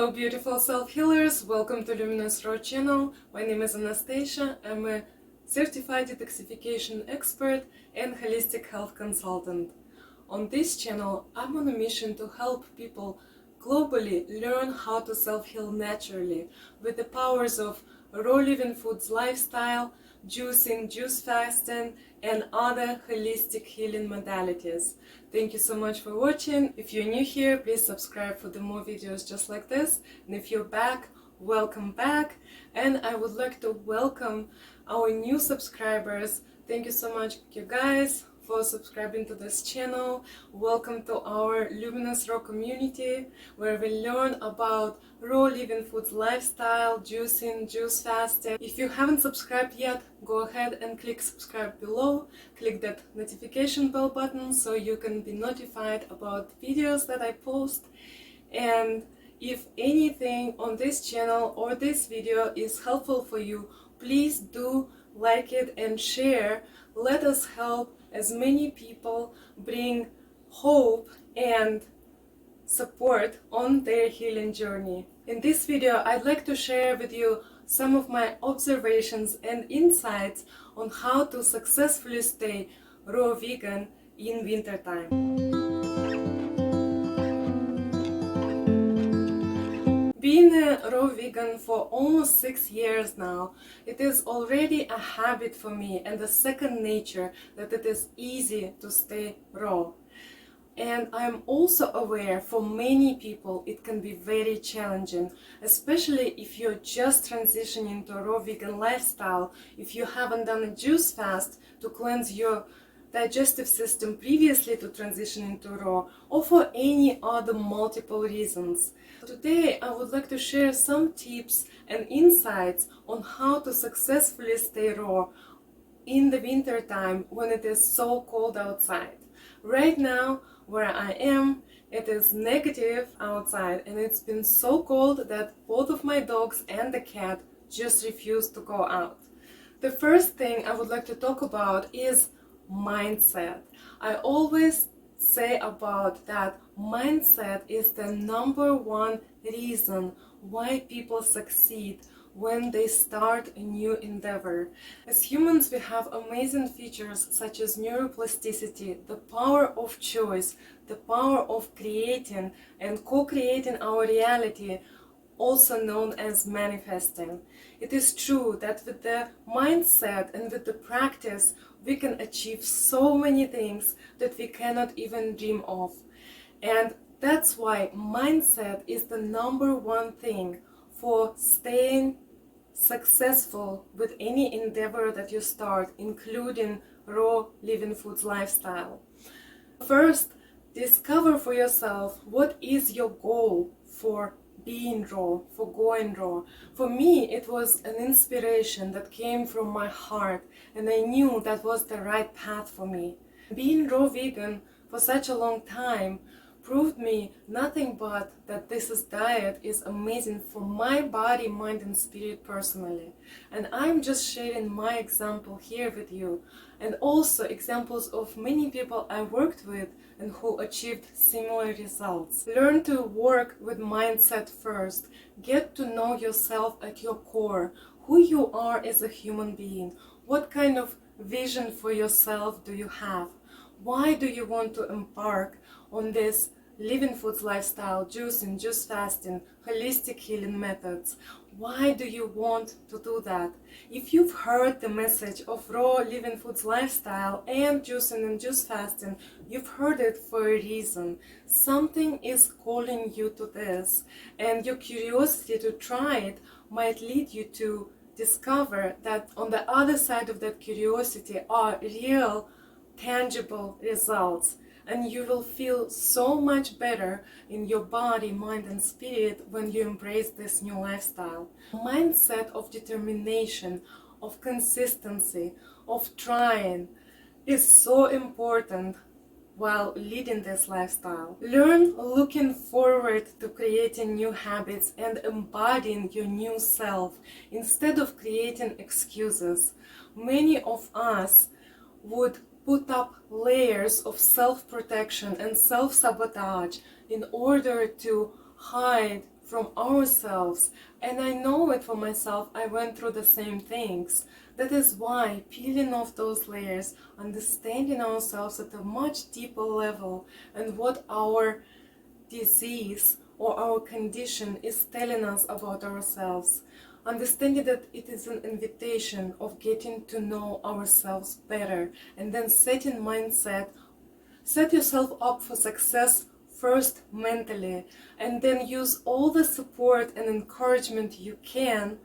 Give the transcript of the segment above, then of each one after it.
Hello beautiful self-healers, welcome to Luminous Raw channel. My name is Anastasia. I'm a certified detoxification expert and holistic health consultant. On this channel, I'm on a mission to help people globally learn how to self-heal naturally with the powers of raw living foods lifestyle, juicing, juice fasting, and other holistic healing modalities. Thank you so much for watching. If you're new here, please subscribe for the more videos just like this. And if you're back, welcome back. And I would like to welcome our new subscribers. Thank you so much, you guys, for subscribing to this channel. Welcome to our Luminous Raw community, where we learn about raw living foods lifestyle, juicing, juice fasting. If you haven't subscribed yet, go ahead and click subscribe below. Click that notification bell button so you can be notified about videos that I post. And if anything on this channel or this video is helpful for you, please do like it and share. Let us help as many people bring hope and support on their healing journey. In this video, I'd like to share with you some of my observations and insights on how to successfully stay raw vegan in wintertime. Being a raw vegan for almost 6 years now, it is already a habit for me and a second nature that it is easy to stay raw. And I'm also aware for many people it can be very challenging, especially if you're just transitioning to a raw vegan lifestyle, if you haven't done a juice fast to cleanse your digestive system previously to transition into raw, or for any other multiple reasons. Today I would like to share some tips and insights on how to successfully stay raw in the winter time when it is so cold outside. Right now where I am, it is negative outside and it's been so cold that both of my dogs and the cat just refuse to go out. The first thing I would like to talk about is mindset. I always say about that mindset is the number one reason why people succeed when they start a new endeavor. As humans, we have amazing features such as neuroplasticity, the power of choice, the power of creating and co-creating our reality, also known as manifesting. It is true that with the mindset and with the practice, we can achieve so many things that we cannot even dream of. And that's why mindset is the number one thing for staying successful with any endeavor that you start, including raw living foods lifestyle. First, discover for yourself what is your goal for being raw, for going raw. For me, it was an inspiration that came from my heart, and I knew that was the right path for me. Being raw vegan for such a long time proved me nothing but that this diet is amazing for my body, mind and spirit personally. And I'm just sharing my example here with you, and also examples of many people I worked with and who achieved similar results. Learn to work with mindset first. Get to know yourself at your core, who you are as a human being. What kind of vision for yourself do you have? Why do you want to embark on this living foods lifestyle, juicing, juice fasting, holistic healing methods? Why do you want to do that? If you've heard the message of raw living foods lifestyle and juicing and juice fasting, you've heard it for a reason. Something is calling you to this, and your curiosity to try it might lead you to discover that on the other side of that curiosity are real, tangible results. And you will feel so much better in your body, mind and spirit when you embrace this new lifestyle. Mindset of determination, of consistency, of trying is so important while leading this lifestyle. Learn looking forward to creating new habits and embodying your new self instead of creating excuses. Many of us would put up layers of self-protection and self-sabotage in order to hide from ourselves. And I know it for myself, I went through the same things. That is why peeling off those layers, understanding ourselves at a much deeper level, and what our disease or our condition is telling us about ourselves, understanding that it is an invitation of getting to know ourselves better, and then setting mindset. Set yourself up for success first mentally, and then use all the support and encouragement you can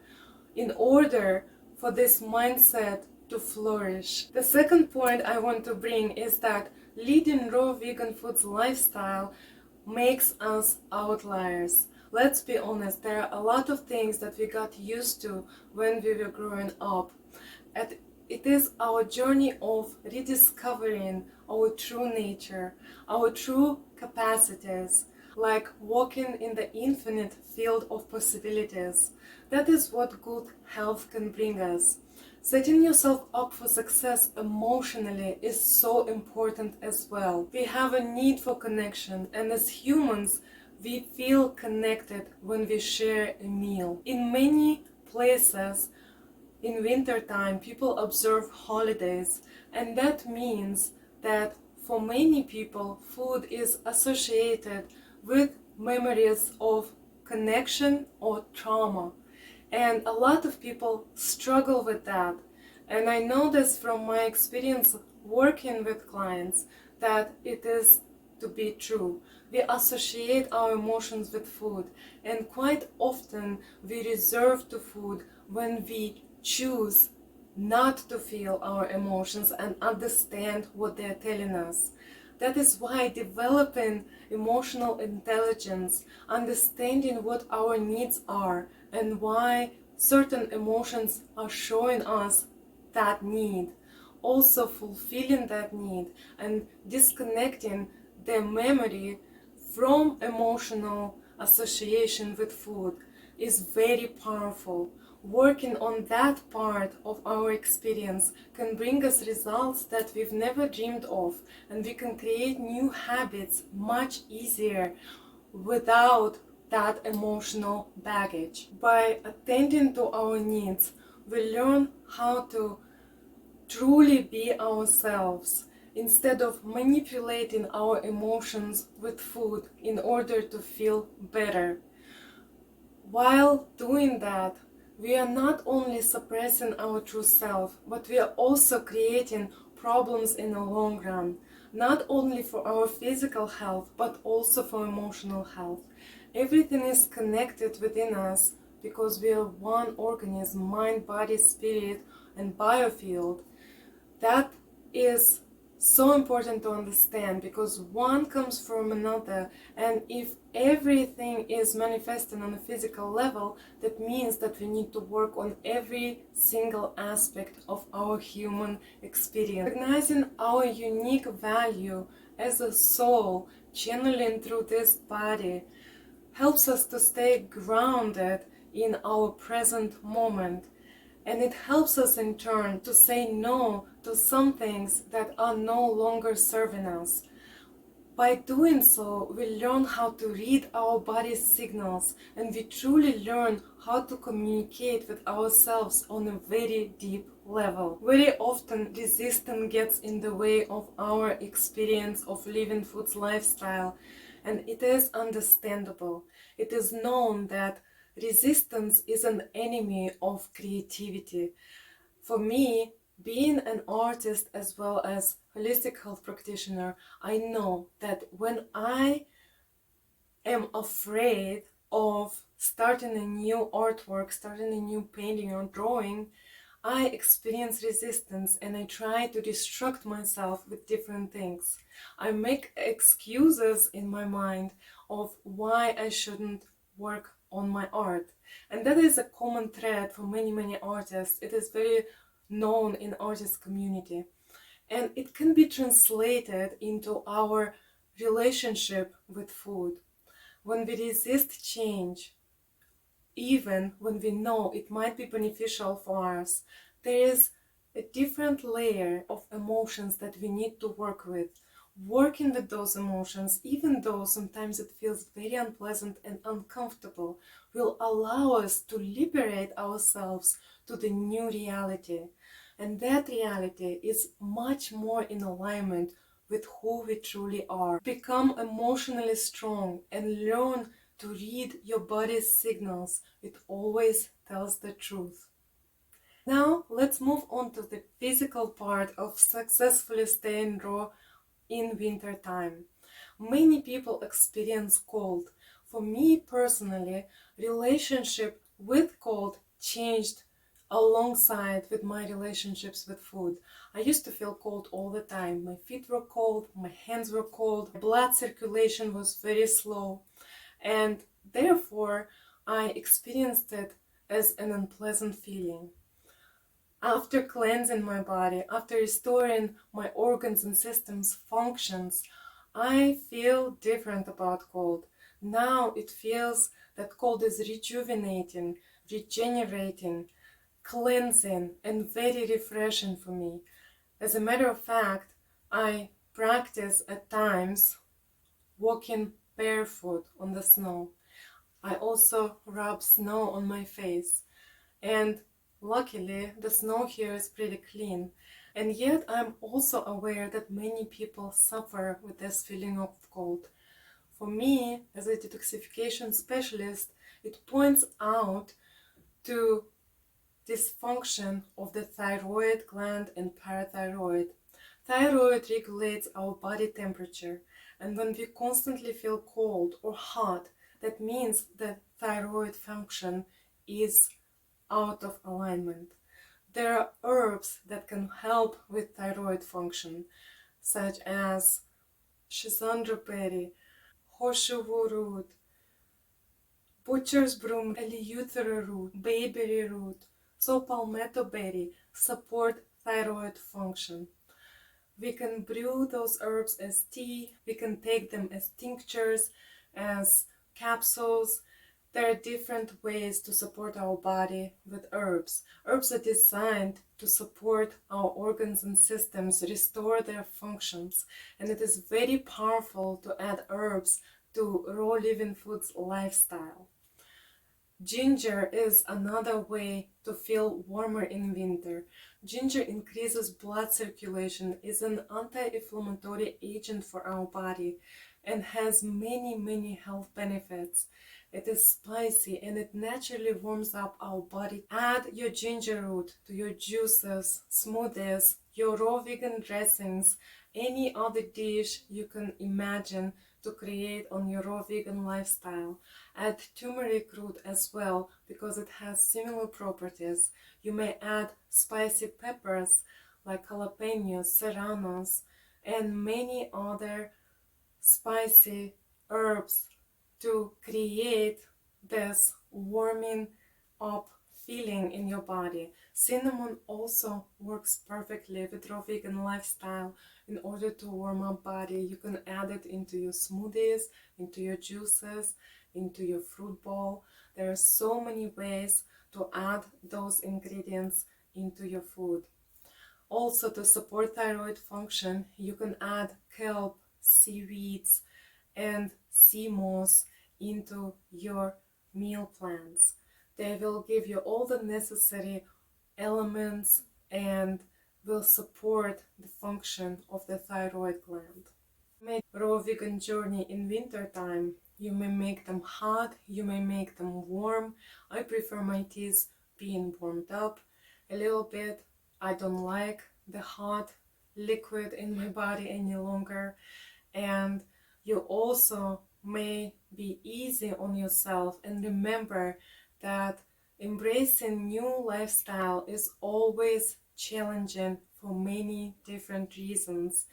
in order for this mindset to flourish. The second point I want to bring is that leading raw vegan foods lifestyle makes us outliers. Let's be honest, there are a lot of things that we got used to when we were growing up. And it is our journey of rediscovering our true nature, our true capacities, like walking in the infinite field of possibilities. That is what good health can bring us. Setting yourself up for success emotionally is so important as well. We have a need for connection, and as humans, we feel connected when we share a meal. In many places, in wintertime, people observe holidays, and that means that for many people, food is associated with memories of connection or trauma. And a lot of people struggle with that. And I know this from my experience working with clients, that it is to be true. We associate our emotions with food, and quite often we reserve to food when we choose not to feel our emotions and understand what they're telling us. That is why developing emotional intelligence, understanding what our needs are and why certain emotions are showing us that need, also fulfilling that need and disconnecting the memory from emotional association with food is very powerful. Working on that part of our experience can bring us results that we've never dreamed of, and we can create new habits much easier without that emotional baggage. By attending to our needs, we learn how to truly be ourselves instead of manipulating our emotions with food in order to feel better. While doing that, we are not only suppressing our true self, but we are also creating problems in the long run, not only for our physical health, but also for emotional health. Everything is connected within us because we are one organism, mind, body, spirit, and biofield. That is so important to understand, because one comes from another, and if everything is manifesting on a physical level, that means that we need to work on every single aspect of our human experience. Recognizing our unique value as a soul channeling through this body helps us to stay grounded in our present moment. And it helps us in turn to say no to some things that are no longer serving us. By doing so, we learn how to read our body's signals, and we truly learn how to communicate with ourselves on a very deep level. Very often, resistance gets in the way of our experience of living food's lifestyle, and it is understandable. It is known that resistance is an enemy of creativity. For me, being an artist as well as holistic health practitioner, I know that when I am afraid of starting a new artwork, starting a new painting or drawing, I experience resistance and I try to distract myself with different things. I make excuses in my mind of why I shouldn't work on my art. And that is a common thread for many artists. It is very known in artist community. And it can be translated into our relationship with food. When we resist change, even when we know it might be beneficial for us, there is a different layer of emotions that we need to work with. Working with those emotions, even though sometimes it feels very unpleasant and uncomfortable, will allow us to liberate ourselves to the new reality. And that reality is much more in alignment with who we truly are. Become emotionally strong and learn to read your body's signals. It always tells the truth. Now let's move on to the physical part of successfully staying raw in winter time. Many people experience cold. For me personally, relationship with cold changed alongside with my relationships with food. I used to feel cold all the time. My feet were cold, my hands were cold, blood circulation was very slow, and therefore I experienced it as an unpleasant feeling. After cleansing my body, after restoring my organs and systems functions, I feel different about cold. Now it feels that cold is rejuvenating, regenerating, cleansing, and very refreshing for me. As a matter of fact, I practice at times walking barefoot on the snow. I also rub snow on my face. And luckily, the snow here is pretty clean. And yet, I'm also aware that many people suffer with this feeling of cold. For me, as a detoxification specialist, it points out to dysfunction of the thyroid gland and parathyroid. Thyroid regulates our body temperature, and when we constantly feel cold or hot, that means that thyroid function is out of alignment. There are herbs that can help with thyroid function, such as schisandra berry, horseshoe root, butcher's broom, eleuthero root, bayberry root, so palmetto berry support thyroid function. We can brew those herbs as tea, we can take them as tinctures, as capsules. There are different ways to support our body with herbs. Herbs are designed to support our organs and systems, restore their functions, and it is very powerful to add herbs to raw living foods lifestyle. Ginger is another way to feel warmer in winter. Ginger increases blood circulation, is an anti-inflammatory agent for our body, and has many health benefits. It is spicy and it naturally warms up our body. Add your ginger root to your juices, smoothies, your raw vegan dressings, any other dish you can imagine to create on your raw vegan lifestyle. Add turmeric root as well because it has similar properties. You may add spicy peppers like jalapenos, serranos, and many other spicy herbs to create this warming up feeling in your body. Cinnamon also works perfectly with raw vegan lifestyle in order to warm up body. You can add it into your smoothies, into your juices, into your fruit bowl. There are so many ways to add those ingredients into your food. Also, to support thyroid function, you can add kelp, seaweeds, and sea moss into your meal plans. They will give you all the necessary elements and will support the function of the thyroid gland. Make raw vegan journey in winter time. You may make them hot, you may make them warm. I prefer my teas being warmed up a little bit. I don't like the hot liquid in my body any longer. And you also may be easy on yourself and remember that embracing new lifestyle is always challenging for many different reasons.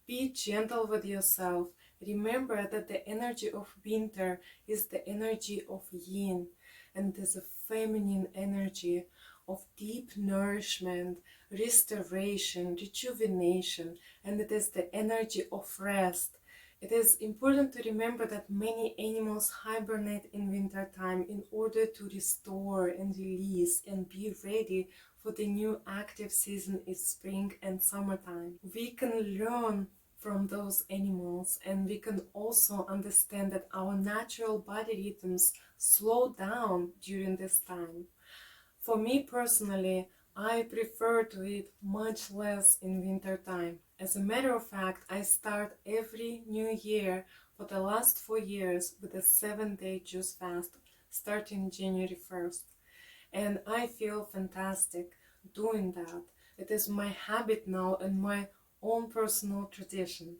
Be gentle with yourself. Remember that the energy of winter is the energy of yin, and there's a feminine energy of deep nourishment, restoration, rejuvenation, and it is the energy of rest. It is important to remember that many animals hibernate in winter time in order to restore and release and be ready for the new active season in spring and summertime. We can learn from those animals, and we can also understand that our natural body rhythms slow down during this time. For me personally, I prefer to eat much less in winter time. As a matter of fact, I start every new year for the last 4 years with a 7-day juice fast starting January 1st. And I feel fantastic doing that. It is my habit now and my own personal tradition.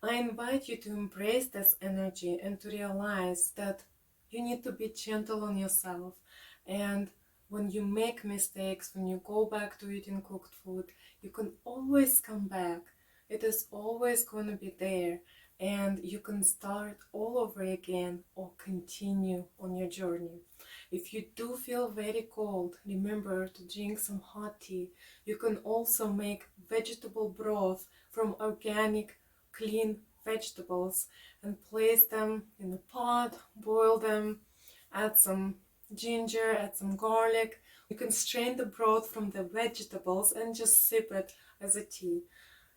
I invite you to embrace this energy and to realize that you need to be gentle on yourself. And when you make mistakes, when you go back to eating cooked food, you can always come back. It is always going to be there. And you can start all over again or continue on your journey. If you do feel very cold, remember to drink some hot tea. You can also make vegetable broth from organic clean vegetables and place them in a pot, boil them, add some ginger, add some garlic. You can strain the broth from the vegetables and just sip it as a tea.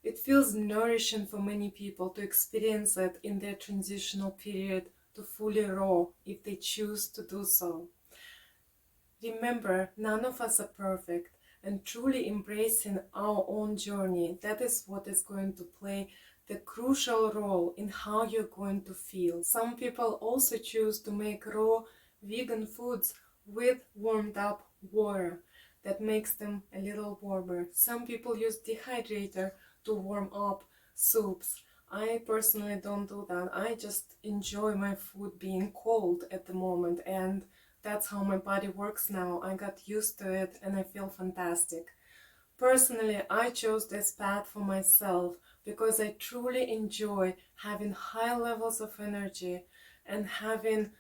It feels nourishing for many people to experience it in their transitional period to fully raw if they choose to do so. Remember, none of us are perfect, and truly embracing our own journey, that is what is going to play the crucial role in how you're going to feel. Some people also choose to make raw vegan foods with warmed up water that makes them a little warmer. Some people use dehydrator to warm up soups. I personally don't do that. I just enjoy my food being cold at the moment, and that's how my body works now. I got used to it and I feel fantastic. Personally, I chose this path for myself because I truly enjoy having high levels of energy and having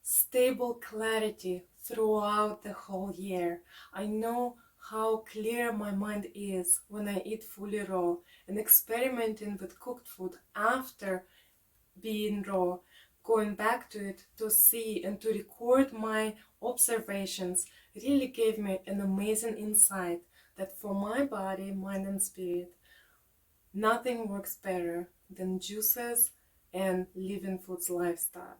stable clarity throughout the whole year. I know how clear my mind is when I eat fully raw, and experimenting with cooked food after being raw, going back to it to see and to record my observations really gave me an amazing insight that for my body, mind and spirit, nothing works better than juices and living foods lifestyle.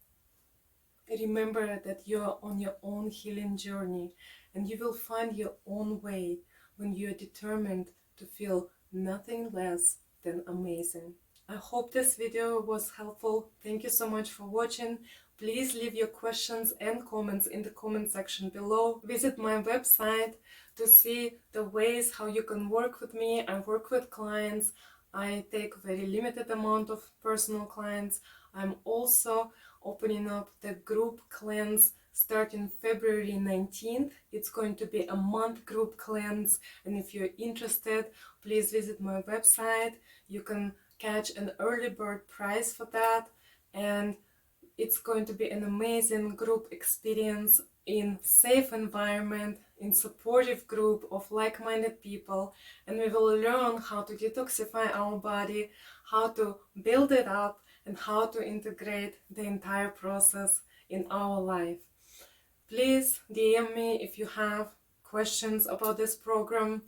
Remember that you are on your own healing journey, and you will find your own way when you are determined to feel nothing less than amazing. I hope this video was helpful. Thank you so much for watching. Please leave your questions and comments in the comment section below. Visit my website to see the ways how you can work with me. I work with clients. I take very limited amount of personal clients. I'm also opening up the group cleanse starting February 19th. It's going to be a month group cleanse, and if you're interested, please visit my website. You can catch an early bird price for that, and it's going to be an amazing group experience in safe environment, in supportive group of like-minded people, and we will learn how to detoxify our body, how to build it up, and how to integrate the entire process in our life. Please DM me if you have questions about this program.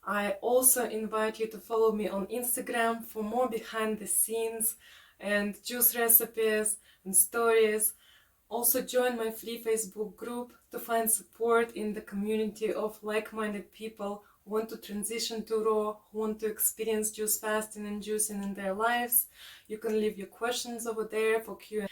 I also invite you to follow me on Instagram for more behind the scenes and juice recipes and stories. Also join my free Facebook group to find support in the community of like-minded people who want to transition to raw, who want to experience juice fasting and juicing in their lives. You can leave your questions over there for Q&A,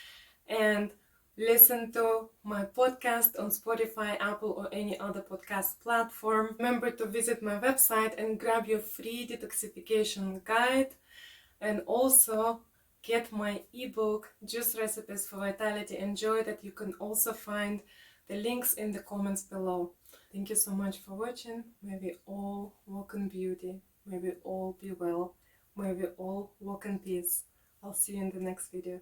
and listen to my podcast on Spotify, Apple, or any other podcast platform. Remember to visit my website and grab your free detoxification guide, and also get my ebook Juice Recipes for Vitality and Joy that you can also find the links in the comments below. Thank you so much for watching. May we all walk in beauty. May we all be well. May we all walk in peace. I'll see you in the next video.